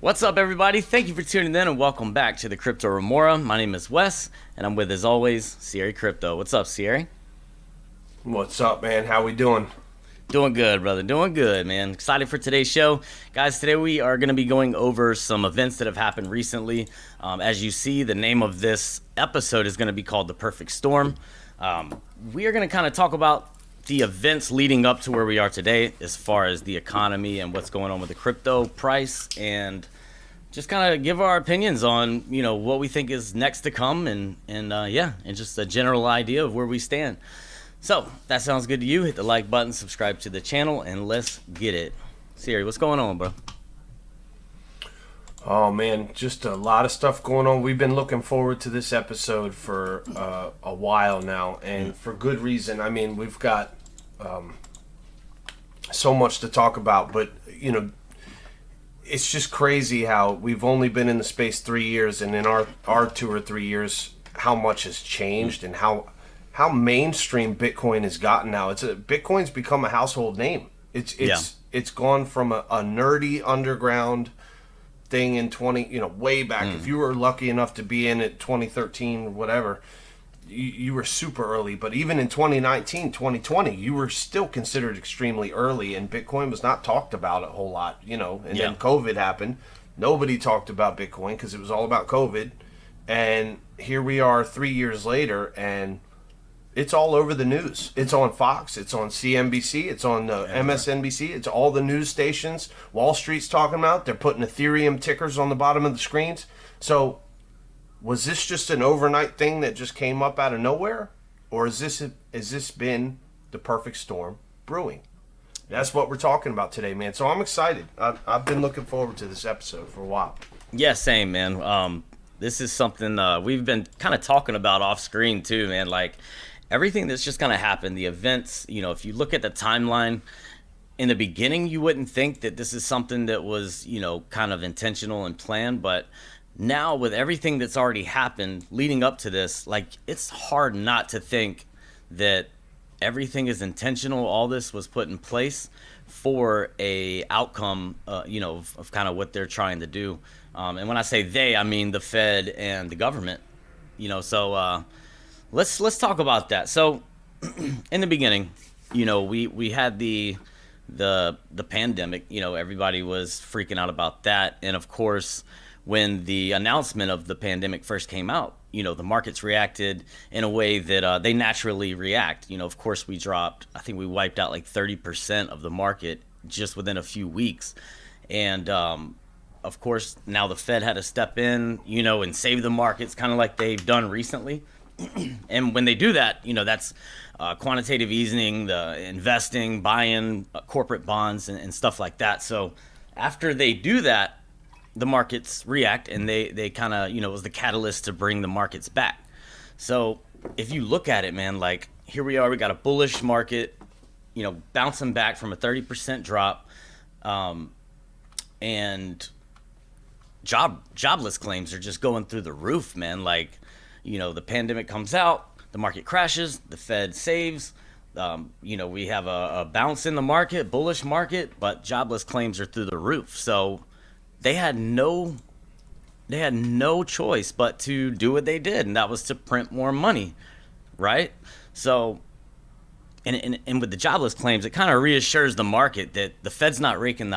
What's up, everybody? Thank you for tuning in and welcome back to the Crypto Remora. My name is Wes, and I'm with, as always, Sierra Crypto. What's up, Sierra? What's up, man? How we doing? Doing good, brother. Doing good, man. Excited for today's show. Guys, today we are going to be going over some events that have happened recently. As you see, the name of this episode is going to be called The Perfect Storm. We are going to kind of talk about the events leading up to where we are today as far as the economy and what's going on with the crypto price, and just kind of give our opinions on, what we think is next to come, and just a general idea of where we stand. So, if that sounds good to you, hit the like button, subscribe to the channel, and let's get it. Siri, what's going on, bro? Oh, man, just a lot of stuff going on. We've been looking forward to this episode for a while now, and for good reason. I mean, we've got so much to talk about, but, it's just crazy how we've only been in the space 3 years, and in our 2 or 3 years, how much has changed and how mainstream Bitcoin has gotten now. Bitcoin's become a household name. It's gone from a nerdy underground thing in way back. If you were lucky enough to be in it 2013 or whatever, you were super early. But even in 2019, 2020, you were still considered extremely early, and Bitcoin was not talked about a whole lot, then COVID happened. Nobody talked about Bitcoin because it was all about COVID. And here we are 3 years later, and it's all over the news. It's on Fox. It's on CNBC. It's on MSNBC. It's all the news stations. Wall Street's talking about. They're putting Ethereum tickers on the bottom of the screens. So, was this just an overnight thing that just came up out of nowhere, or has this been the perfect storm brewing? That's what we're talking about today, man. So I'm excited. I've been looking forward to this episode for a while. Yeah, same, man. This is something we've been kind of talking about off screen too, man. Like, everything that's just kind of happened, the events, if you look at the timeline, in the beginning, you wouldn't think that this is something that was, kind of intentional and planned. But now with everything that's already happened leading up to this, like, it's hard not to think that everything is intentional. All this was put in place for a outcome, of kind of what they're trying to do. And when I say they, I mean the Fed and the government, so let's talk about that. So in the beginning, we had the pandemic, everybody was freaking out about that. And of course, when the announcement of the pandemic first came out, the markets reacted in a way that they naturally react. Of course, I think we wiped out like 30% of the market just within a few weeks. And of course, now the Fed had to step in, and save the markets, kind of like they've done recently. And when they do that, that's quantitative easing, the investing, buying corporate bonds and stuff like that. So after they do that, the markets react, and they kind of, it was the catalyst to bring the markets back. So if you look at it, man, like, here we are, we got a bullish market, bouncing back from a 30% drop, and jobless claims are just going through the roof, man. Like, the pandemic comes out, the market crashes, the Fed saves, we have a bounce in the market, bullish market, but jobless claims are through the roof. So they had no choice but to do what they did, and that was to print more money, right? So, and with the jobless claims, it kind of reassures the market that the Fed's not raising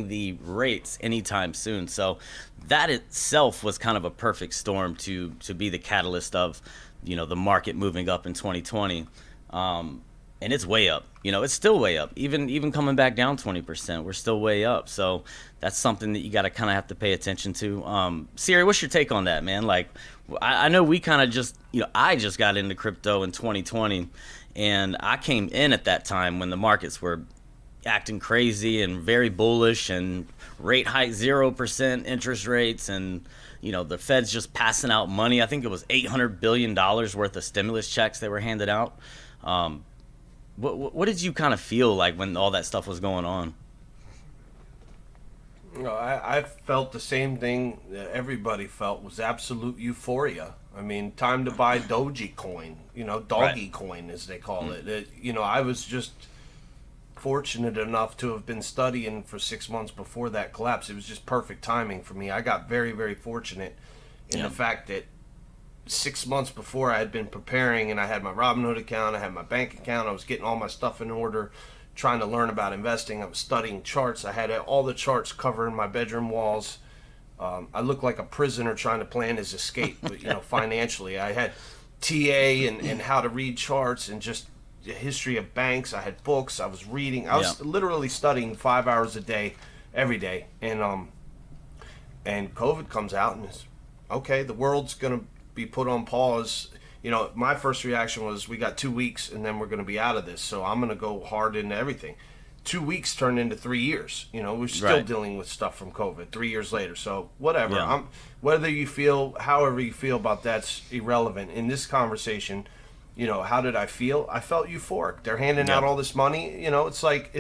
the rates anytime soon. So that itself was kind of a perfect storm to be the catalyst of, the market moving up in 2020. And it's way up. It's still way up. Even coming back down 20%, we're still way up. So that's something that you got to kind of have to pay attention to. Siri, what's your take on that, man? Like, I know we kind of just, I just got into crypto in 2020, and I came in at that time when the markets were acting crazy and very bullish, and rate hike 0% interest rates, and the Fed's just passing out money. I think it was $800 billion worth of stimulus checks they were handed out. What did you kind of feel like when all that stuff was going on? I felt the same thing that everybody felt, was absolute euphoria. I mean, time to buy Dogecoin, doggy coin as they call it. I was just fortunate enough to have been studying for 6 months before that collapse. It was just perfect timing for me. I got very, very fortunate in the fact that 6 months before I had been preparing, and I had my Robinhood account, I had my bank account, I was getting all my stuff in order, trying to learn about investing. I was studying charts. I had all the charts covering my bedroom walls. I looked like a prisoner trying to plan his escape, but financially. I had TA and how to read charts and just the history of banks. I had books. I was reading. I was literally studying 5 hours a day, every day. And COVID comes out, and it's okay. The world's gonna be put on pause. My first reaction was, we got 2 weeks, and then we're gonna be out of this. So I'm gonna go hard into everything. 2 weeks turned into 3 years. We're still dealing with stuff from COVID 3 years later. So whatever. Yeah. Whether you feel, however you feel about that's irrelevant. In this conversation, how did I feel? I felt euphoric. They're handing out all this money. It's like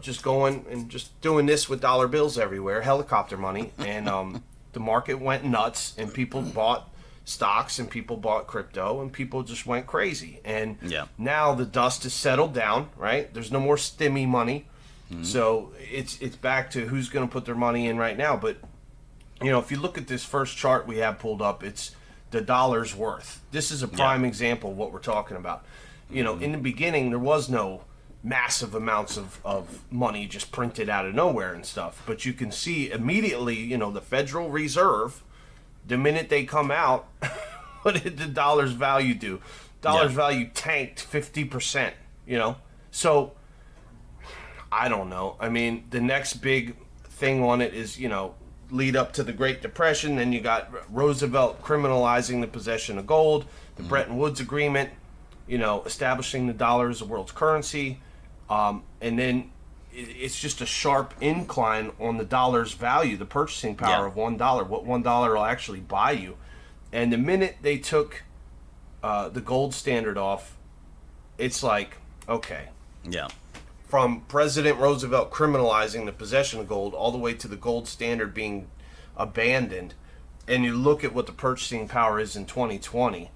just going and just doing this with dollar bills everywhere, helicopter money, and the market went nuts, and people bought stocks, and people bought crypto, and people just went crazy. And now the dust has settled down, right? There's no more stimmy money. So it's back to who's going to put their money in right now. But if you look at this first chart we have pulled up, it's the dollar's worth. This is a prime example of what we're talking about. In the beginning, there was no massive amounts of money just printed out of nowhere and stuff. But you can see immediately, the Federal Reserve, the minute they come out, what did the dollar's value do? Dollar's value tanked 50%, So, I don't know. I mean, the next big thing on it is, lead up to the Great Depression. Then you got Roosevelt criminalizing the possession of gold, the Bretton Woods Agreement, establishing the dollar as the world's currency. And then it's just a sharp incline on the dollar's value, the purchasing power of $1, what $1 will actually buy you. And the minute they took the gold standard off, it's like, okay. Yeah. From President Roosevelt criminalizing the possession of gold all the way to the gold standard being abandoned, and you look at what the purchasing power is in 2020,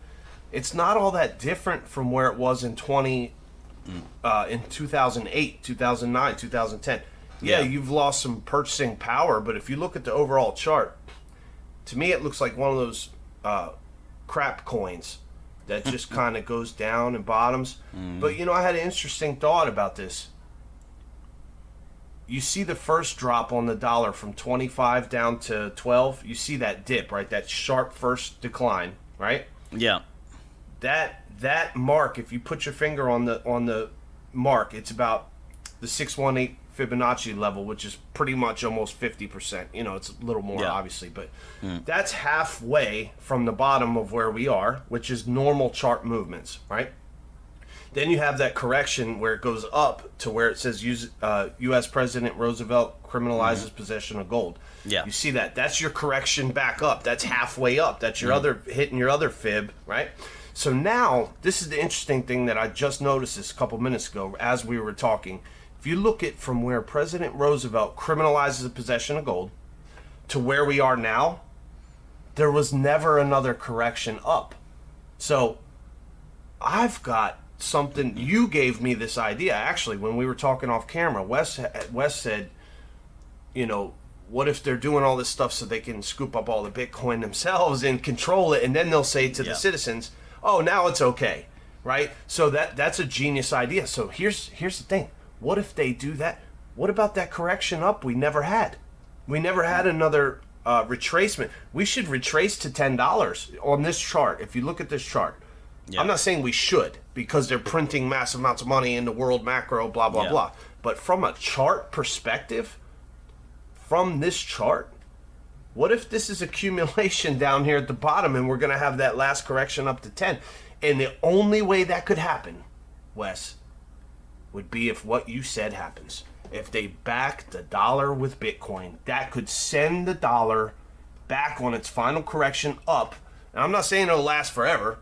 it's not all that different from where it was in 2008, 2009, 2010. Yeah, you've lost some purchasing power, but if you look at the overall chart, to me it looks like one of those crap coins that just kind of goes down and bottoms. But I had an interesting thought about this. You see the first drop on the dollar from 25 down to 12. You see that dip, right? That sharp first decline, right? Yeah. That mark, if you put your finger on the mark, it's about the 618 Fibonacci level, which is pretty much almost 50%. It's a little more, obviously, but that's halfway from the bottom of where we are, which is normal chart movements, right? Then you have that correction where it goes up to where it says U.S. President Roosevelt criminalizes possession of gold. Yeah. You see that? That's your correction back up. That's halfway up. That's your other hitting your other fib, right? So now, this is the interesting thing that I just noticed this a couple minutes ago as we were talking. If you look at from where President Roosevelt criminalizes the possession of gold to where we are now, there was never another correction up. So I've got something. You gave me this idea actually when we were talking off camera. Wes said, what if they're doing all this stuff so they can scoop up all the Bitcoin themselves and control it, and then they'll say to the citizens, oh, now it's okay, right? So that's a genius idea. So here's the thing. What if they do that? What about that correction up we never had? We never had another retracement. We should retrace to $10 on this chart. If you look at this chart, I'm not saying we should, because they're printing massive amounts of money in the world macro, blah, blah, blah. But from a chart perspective, from this chart, what if this is accumulation down here at the bottom and we're going to have that last correction up to 10? And the only way that could happen, Wes, would be if what you said happens. If they back the dollar with Bitcoin, that could send the dollar back on its final correction up. And I'm not saying it'll last forever.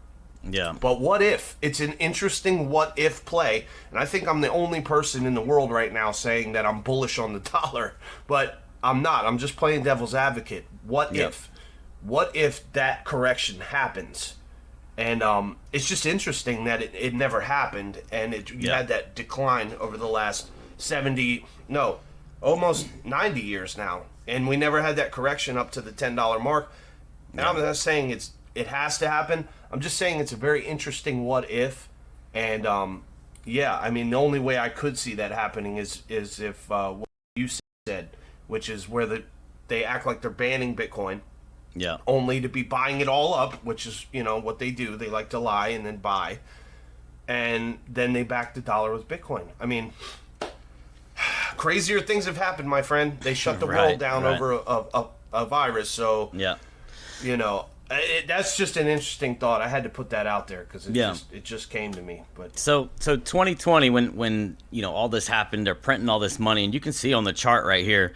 Yeah. But what if? It's an interesting what if play. And I think I'm the only person in the world right now saying that I'm bullish on the dollar. But I'm not. I'm just playing devil's advocate. What if? What if that correction happens And it's just interesting that it never happened, and you Yeah. had that decline over the last 70, no, almost 90 years now, and we never had that correction up to the $10 mark. And I'm not saying it has to happen. I'm just saying it's a very interesting what if, and yeah, I mean the only way I could see that happening is if what you said, which is where they act like they're banning Bitcoin Yeah. only to be buying it all up, which is, what they do. They like to lie and then buy. And then they back the dollar with Bitcoin. I mean, crazier things have happened, my friend. They shut the world down over a virus. So, Yeah. That's just an interesting thought. I had to put that out there because it just came to me. But So 2020, when all this happened, they're printing all this money, and you can see on the chart right here,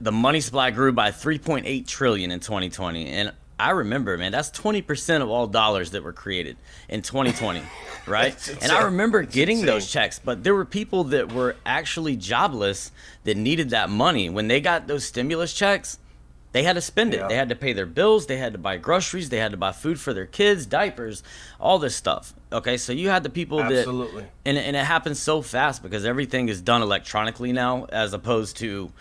the money supply grew by 3.8 trillion in 2020, and I remember, man, that's 20% of all dollars that were created in 2020, right? And I remember getting those checks, but there were people that were actually jobless that needed that money. When they got those stimulus checks, they had to spend it. Yeah. They had to pay their bills. They had to buy groceries. They had to buy food for their kids, diapers, all this stuff. Okay, so you had the people Absolutely. and it happens so fast because everything is done electronically now, as opposed to,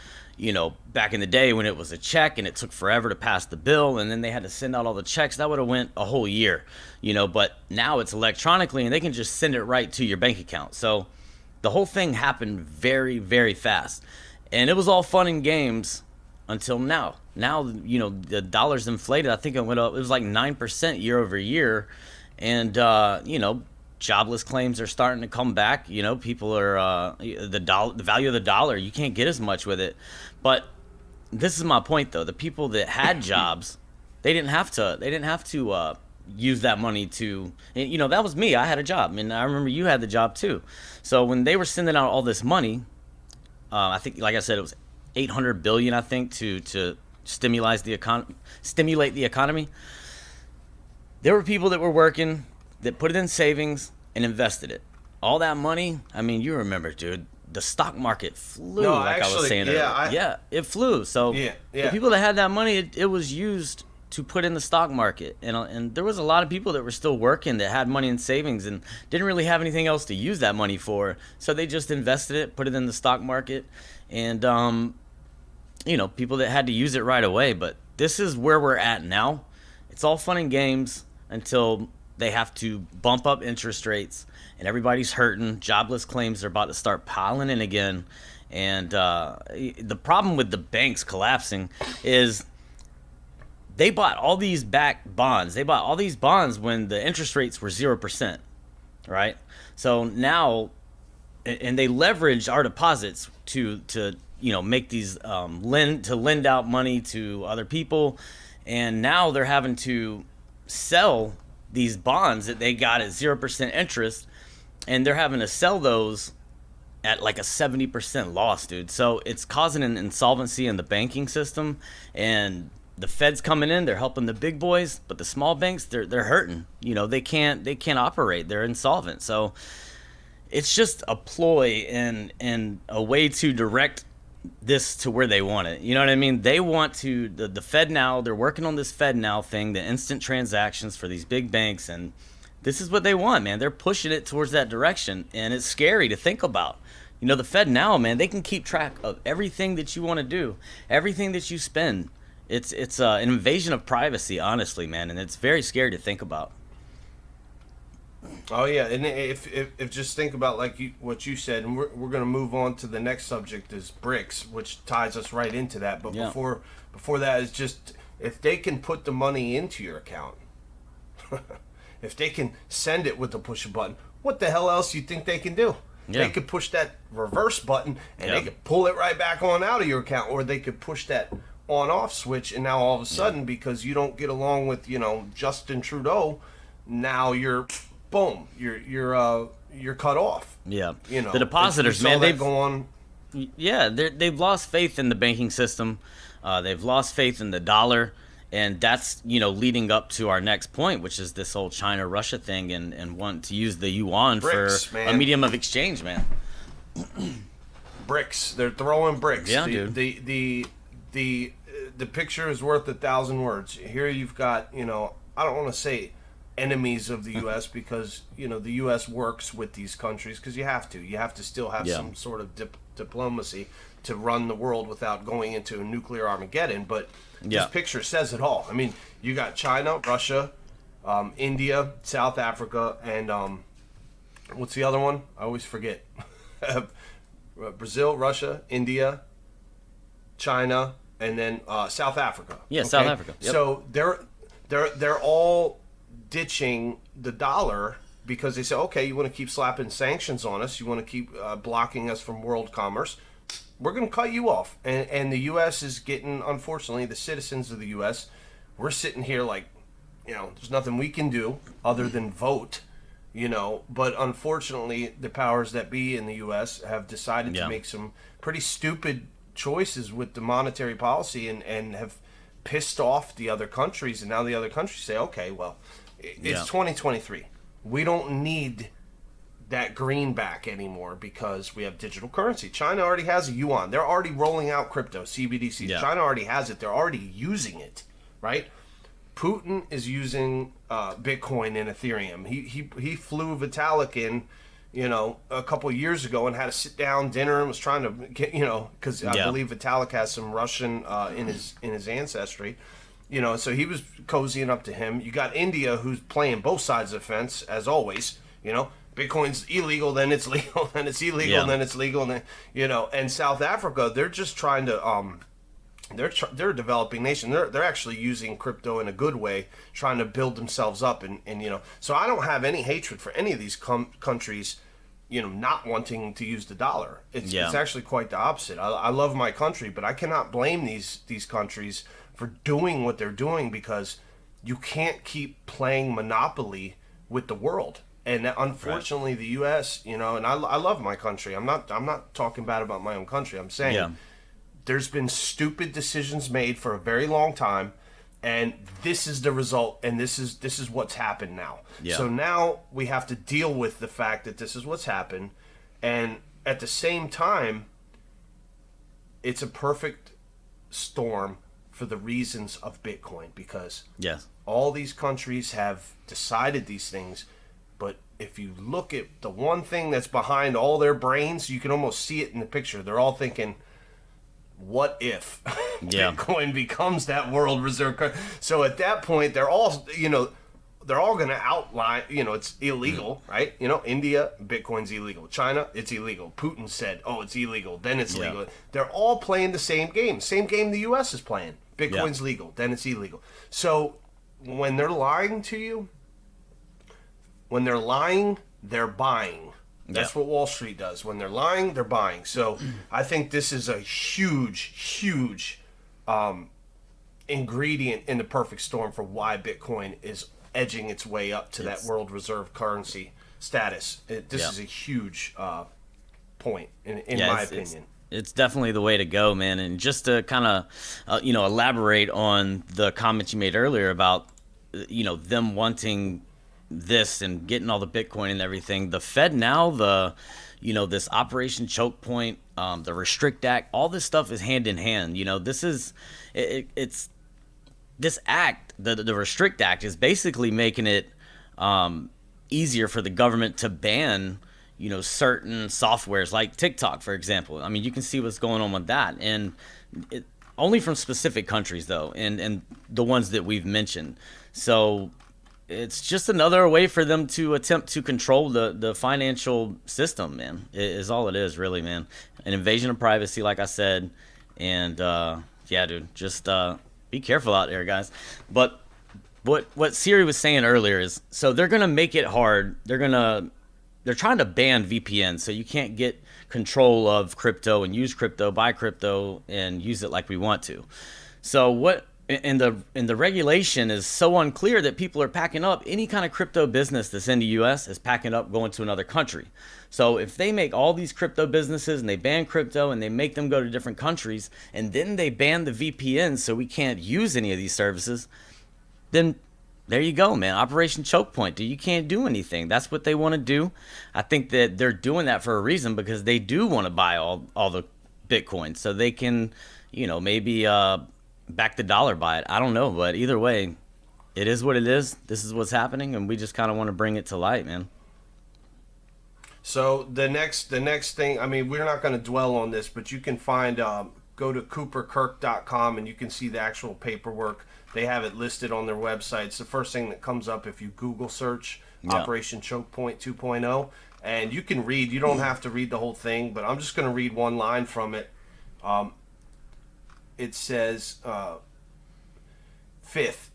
back in the day when it was a check and it took forever to pass the bill, and then they had to send out all the checks. That would have went a whole year, But now it's electronically, and they can just send it right to your bank account. So the whole thing happened very, very fast, and it was all fun and games until now. Now, the dollar's inflated. I think it went up. It was like 9% year over year. And, jobless claims are starting to come back. People are, the value of the dollar, you can't get as much with it. But this is my point, though. The people that had jobs, they didn't have to use that money to, that was me. I had a job. And I remember you had the job too. So when they were sending out all this money, I think, like I said, it was 800 billion, I think, to stimulate the economy. There were people that were working that put it in savings and invested it. All that money, I mean, you remember, dude, the stock market flew, I was saying earlier. It flew. So the people that had that money, it was used to put in the stock market. And there was a lot of people that were still working that had money in savings and didn't really have anything else to use that money for. So they just invested it, put it in the stock market. And, people that had to use it right away. But this is where we're at now. It's all fun and games until they have to bump up interest rates and everybody's hurting. Jobless claims are about to start piling in again. And the problem with the banks collapsing is they bought all these back bonds. They bought all these bonds when the interest rates were 0%, right? So now, and they leveraged our deposits to make these lend out money to other people, and now they're having to sell these bonds that they got at 0% interest, and they're having to sell those at like a 70% loss, dude. So it's causing an insolvency in the banking system, and the Fed's coming in. They're helping the big boys, but the small banks, they're hurting. They can't operate. They're insolvent. So it's just a ploy and a way to direct this to where they want it. You know what I mean? They want to, the Fed now, they're working on this Fed now thing, the instant transactions for these big banks, and this is what they want, man. They're pushing it towards that direction, and it's scary to think about. The Fed now, man, they can keep track of everything that you want to do, everything that you spend. It's an invasion of privacy, honestly, man, and it's very scary to think about. Oh yeah, and if just think about what you said, and we're going to move on to the next subject is BRICS, which ties us right into that. But before that is just if they can put the money into your account, if they can send it with the push a button, what the hell else you think they can do? They could push that reverse button and they could pull it right back on out of your account, or they could push that on off switch, and now all of a sudden because you don't get along with Justin Trudeau, now you're boom, you're cut off. Yeah, the depositors, man, they've gone. Yeah, they've lost faith in the banking system. They've lost faith in the dollar, and that's leading up to our next point, which is this whole China-Russia thing, and want to use the yuan BRICS, for man. a medium of exchange, man. Bricks, they're throwing bricks. Yeah, dude. The picture is worth 1,000 words. Here you've got I don't want to say enemies of the U.S. because the U.S. works with these countries because you have to. You have to still have some sort of diplomacy to run the world without going into a nuclear Armageddon. But this picture says it all. I mean, you got China, Russia, India, South Africa, and what's the other one? I always forget. Brazil, Russia, India, China, and then South Africa. Yeah, okay? South Africa. Yep. So they're all ditching the dollar because they say, okay, you want to keep slapping sanctions on us, you want to keep blocking us from world commerce, we're going to cut you off. And the U.S. is getting, unfortunately, the citizens of the U.S., we're sitting here like, there's nothing we can do other than vote, but unfortunately the powers that be in the U.S. have decided to make some pretty stupid choices with the monetary policy and have pissed off the other countries, and now the other countries say, okay, well, it's 2023. We don't need that greenback anymore because we have digital currency. China already has a yuan. They're already rolling out crypto, CBDC. Yeah. China already has it. They're already using it, right? Putin is using Bitcoin and Ethereum. He flew Vitalik in, a couple of years ago and had a sit-down dinner and was trying to get, because I believe Vitalik has some Russian in his ancestry. So he was cozying up to him. You got India, who's playing both sides of the fence, as always. Bitcoin's illegal, then it's legal, then it's illegal, then it's legal, and then, and South Africa, they're just trying to, they're a developing nation. They're actually using crypto in a good way, trying to build themselves up, and so I don't have any hatred for any of these countries, not wanting to use the dollar. It's actually quite the opposite. I love my country, but I cannot blame these countries for doing what they're doing because you can't keep playing Monopoly with the world. And unfortunately, the U.S., and I love my country. I'm not talking bad about my own country. I'm saying there's been stupid decisions made for a very long time, and this is the result, and this is what's happened now. Yeah. So now we have to deal with the fact that this is what's happened, and at the same time, it's a perfect storm for the reasons of Bitcoin because all these countries have decided these things. But if you look at the one thing that's behind all their brains, you can almost see it in the picture. They're all thinking, what if Bitcoin becomes that world reserve currency? So at that point, they're all going to outline, it's illegal, right? India, Bitcoin's illegal. China, it's illegal. Putin said, oh, it's illegal. Then it's legal. They're all playing the same game. Same game the U.S. is playing. Bitcoin's legal. Then it's illegal. So when they're lying to you, when they're lying, they're buying. That's what Wall Street does. When they're lying, they're buying. So I think this is a huge ingredient in the perfect storm for why Bitcoin is edging its way up to that world reserve currency status. This is a huge point, in my opinion. It's definitely the way to go, man. And just to kind of, elaborate on the comments you made earlier about, them wanting this and getting all the Bitcoin and everything. The Fed now, this Operation Choke Point, the Restrict Act, all this stuff is hand in hand. This is, it's this act, the Restrict Act is basically making it easier for the government to ban, certain softwares like TikTok, for example. I mean, you can see what's going on with that. And only from specific countries, though, and the ones that we've mentioned. So it's just another way for them to attempt to control the financial system, man. It is all it is, really, man. An invasion of privacy, like I said. And, dude, just be careful out there, guys. But what Siri was saying earlier is, so they're going to make it hard. They're trying to ban VPN, so you can't get control of crypto and use crypto, buy crypto, and use it like we want to. So what... And the regulation is so unclear that people are packing up. Any kind of crypto business that's in the U.S. is packing up, going to another country. So if they make all these crypto businesses and they ban crypto and they make them go to different countries and then they ban the VPN so we can't use any of these services, then there you go, man. Operation Choke Point. You can't do anything. That's what they want to do. I think that they're doing that for a reason because they do want to buy all the Bitcoin so they can, maybe... back the dollar by it. I don't know, but either way, it is what it is. This is what's happening, and we just kind of want to bring it to light, man. So the next thing, I mean, we're not going to dwell on this, but you can find go to cooperkirk.com and you can see the actual paperwork. They have it listed on their website. It's the first thing that comes up if you Google search Operation Choke Point 2.0, and you can read. You don't have to read the whole thing, but I'm just going to read one line from it. It says, fifth,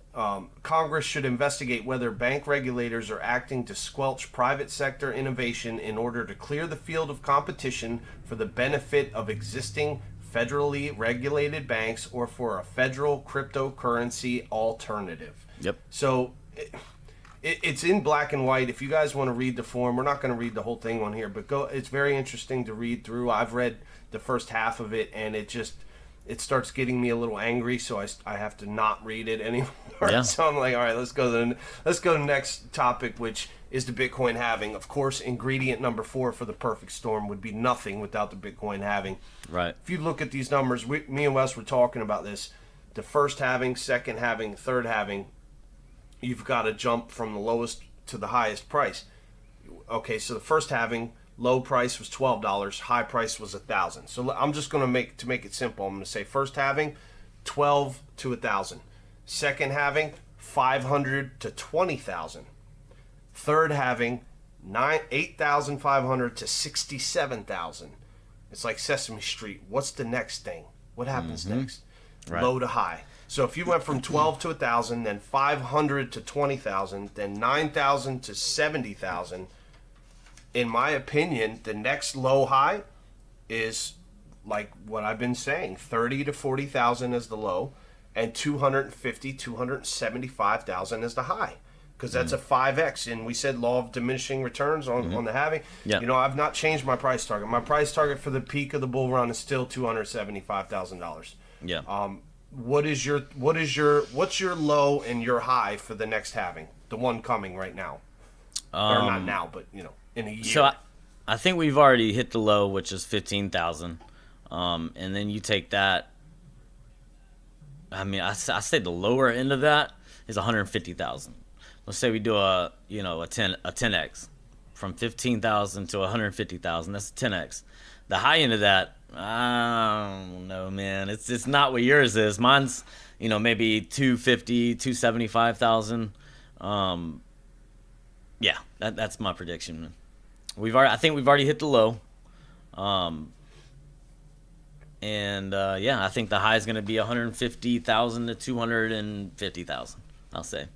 Congress should investigate whether bank regulators are acting to squelch private sector innovation in order to clear the field of competition for the benefit of existing federally regulated banks or for a federal cryptocurrency alternative. Yep. So it's in black and white. If you guys want to read the form, we're not going to read the whole thing on here, but go. It's very interesting to read through. I've read the first half of it, and it starts getting me a little angry, so I have to not read it anymore. Yeah. So I'm like, all right, let's go to the next topic, which is the Bitcoin halving. Of course, ingredient number 4 for the perfect storm would be nothing without the Bitcoin halving. Right. If you look at these numbers, me and Wes were talking about this. The first halving, second halving, third halving, you've got to jump from the lowest to the highest price. Okay, so the first halving, low price was $12, high price was $1,000. So I'm just going to make it simple. I'm going to say first halving, 12 to 1,000. Second halving, 500 to 20,000. Third halving, 8,500 to 67,000. It's like Sesame Street. What's the next thing? What happens next? Right. Low to high. So if you went from 12 to 1,000, then 500 to 20,000, then 9,000 to 70,000. In my opinion, the next low high is like what I've been saying, 30 to 40,000 is the low, and 250, 275,000 is the high, because that's a 5x. And we said law of diminishing returns on the halving. Yeah. You know, I've not changed my price target. My price target for the peak of the bull run is still $275,000. Yeah. What's your low and your high for the next halving? The one coming right now, or not now, but in a year. So I think we've already hit the low, which is 15,000, and then you take that. I mean, I say the lower end of that is 150,000. Let's say we do a 10x from 15,000 to 150,000. That's a 10x. The high end of that, I don't know, man. It's not what yours is. Mine's maybe 250, 275,000. Yeah, that's my prediction, man. I think we've already hit the low. I think the high is going to be 150,000 to 250,000, I'll say.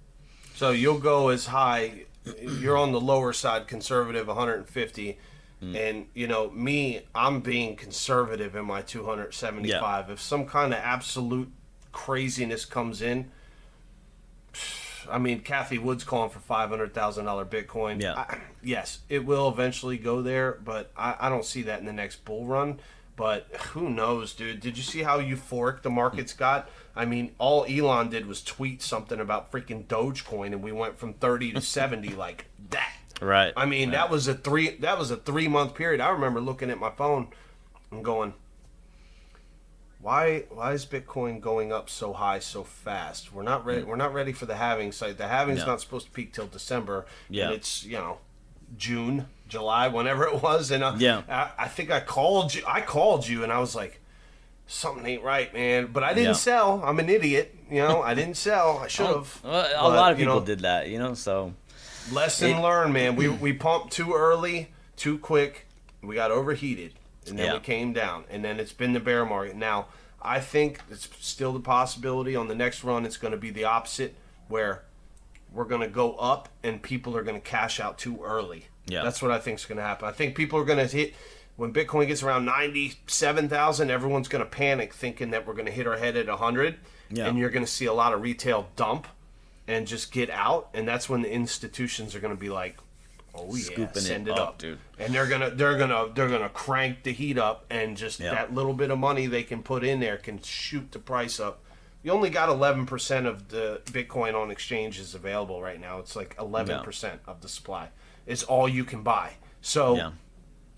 So you'll go as high. You're on the lower side, conservative, 150. And me, I'm being conservative in my 275. Yeah. If some kind of absolute craziness comes in, I mean, Kathy Wood's calling for $500,000 Bitcoin. Yeah. Yes, it will eventually go there, but I don't see that in the next bull run. But who knows, dude? Did you see how euphoric the markets got? I mean, all Elon did was tweet something about freaking Dogecoin, and we went from 30 to 70 like that. Right. I mean, right. that was a 3-month period. I remember looking at my phone and going, Why is Bitcoin going up so high so fast? We're not ready. We're not ready for the halving site. The halving's not supposed to peak till December. Yeah. And it's June, July, whenever it was. And Yeah. I think I called you. And I was like, something ain't right, man. But I didn't sell. I'm an idiot. I didn't sell. I should have. A lot of people did that. So lesson learned, man. We pumped too early, too quick. We got overheated. And then we came down, and then it's been the bear market. Now, I think it's still the possibility on the next run it's going to be the opposite, where we're going to go up and people are going to cash out too early. Yeah. That's what I think is going to happen. I think people are going to hit, when Bitcoin gets around 97,000, everyone's going to panic thinking that we're going to hit our head at 100, and you're going to see a lot of retail dump and just get out, and that's when the institutions are going to be like, oh yeah, scooping send it it up, dude. And they're gonna crank the heat up, and just that little bit of money they can put in there can shoot the price up. You only got 11% of the Bitcoin on exchanges available right now. It's like 11% of the supply is all you can buy. So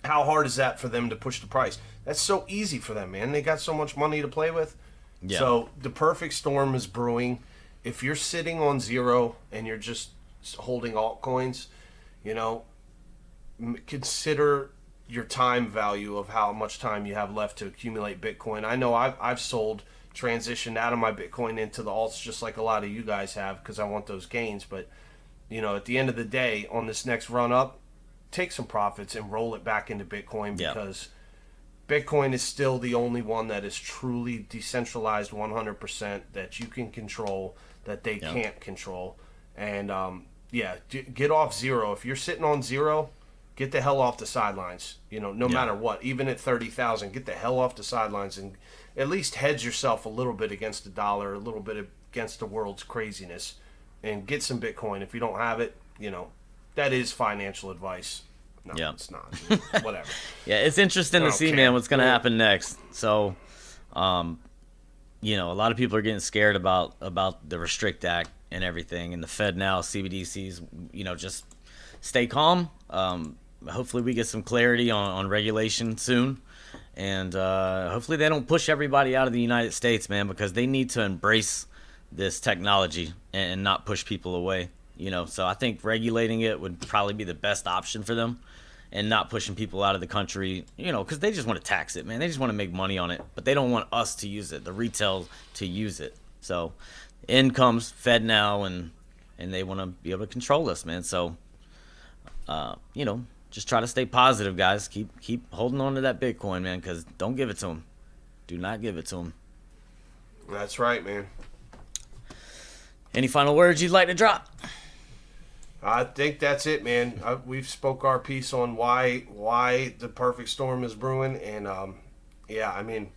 how hard is that for them to push the price? That's so easy for them, man. They got so much money to play with. Yeah. So the perfect storm is brewing. if you're sitting on zero and you're just holding altcoins, you know, consider your time value of how much time you have left to accumulate Bitcoin. I know I've sold, transitioned out of my Bitcoin into the alts just like a lot of you guys have because I want those gains. But, you know, at the end of the day, on this next run up, take some profits and roll it back into Bitcoin because Bitcoin is still the only one that is truly decentralized 100% that you can control, that they can't control. And, get off zero. If you're sitting on zero, get the hell off the sidelines, you know, no matter what. Even at 30,000, get the hell off the sidelines and at least hedge yourself a little bit against the dollar, a little bit against the world's craziness, and get some Bitcoin. If you don't have it, you know, that is financial advice. No, it's not. Whatever. It's interesting to see, man, what's going to happen next. So, you know, a lot of people are getting scared about the Restrict Act and everything, and the Fed now, CBDCs, you know, just stay calm. Hopefully we get some clarity on regulation soon. And hopefully they don't push everybody out of the United States, man, because they need to embrace this technology and not push people away. You know, so I think regulating it would probably be the best option for them and not pushing people out of the country, you know, because they just want to tax it, man. They just want to make money on it, but they don't want us to use it, the retail to use it. So in comes Fed now, and they want to be able to control us, man. So, you know, just try to stay positive, guys. Keep holding on to that Bitcoin, man, because don't give it to them. Do not give it to them. That's right, man. Any final words you'd like to drop? I think that's it, man. We've spoke our piece on why the perfect storm is brewing, and I mean,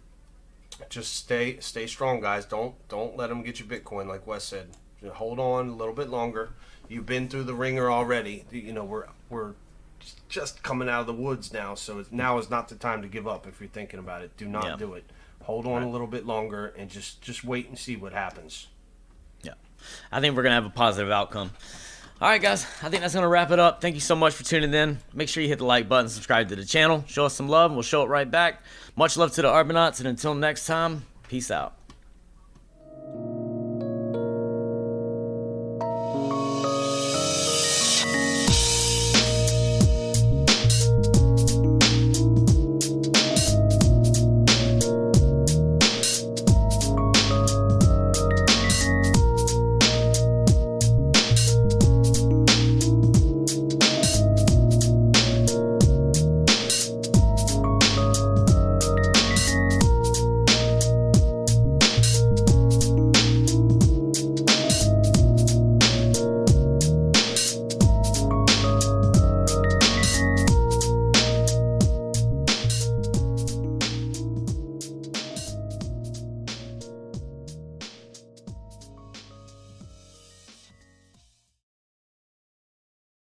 just stay strong, guys. Don't let them get you Bitcoin, like Wes said. Just hold on a little bit longer. You've been through the ringer already. You know, we're just coming out of the woods now, so now is not the time to give up. If you're thinking about it, do not do it. Hold on a little bit longer and just wait and see what happens. Yeah, I think we're gonna have a positive outcome. All right, guys, I think that's going to wrap it up. Thank you so much for tuning in. Make sure you hit the like button, subscribe to the channel. Show us some love, and we'll show it right back. Much love to the Arbonauts, and until next time, peace out.